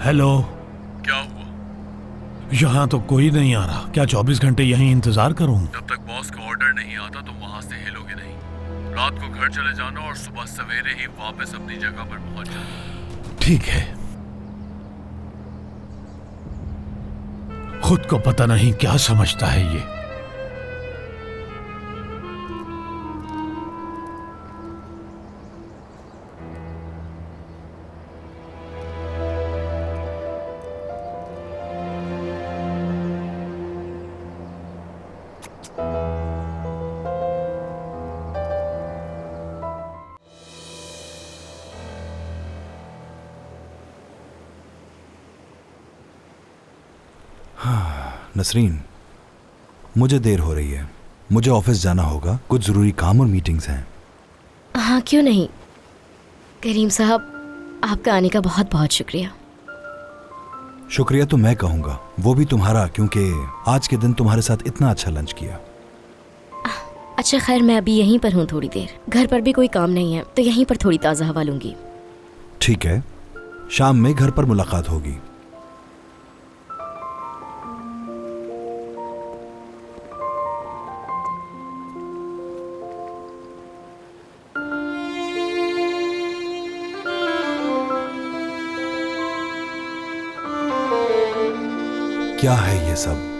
Hello. क्या हुआ? यहाँ तो कोई नहीं आ रहा। क्या 24 घंटे यहीं इंतजार करूँ? जब तक बॉस का ऑर्डर नहीं आता तो वहां से हिलोगे नहीं। रात को घर चले जाना और सुबह सवेरे ही वापस अपनी जगह पर पहुंच जाना। ठीक है। खुद को पता नहीं क्या समझता है ये। नसरीन, मुझे देर हो रही है। मुझे ऑफिस जाना होगा। कुछ ज़रूरी काम और मीटिंग्स हैं। हाँ, क्यों नहीं। करीम साहब, आपका आने का बहुत बहुत शुक्रिया। शुक्रिया तो मैं कहूँगा, वो भी तुम्हारा, क्योंकि आज के दिन तुम्हारे साथ इतना अच्छा लंच किया। अच्छा खैर, मैं अभी यहीं पर हूँ थोड़ी देर। घर पर भी कोई काम नहीं है तो यहीं पर थोड़ी ताज़ा हवा लूँगी। ठीक है, शाम में घर पर मुलाकात होगी। क्या है ये सब?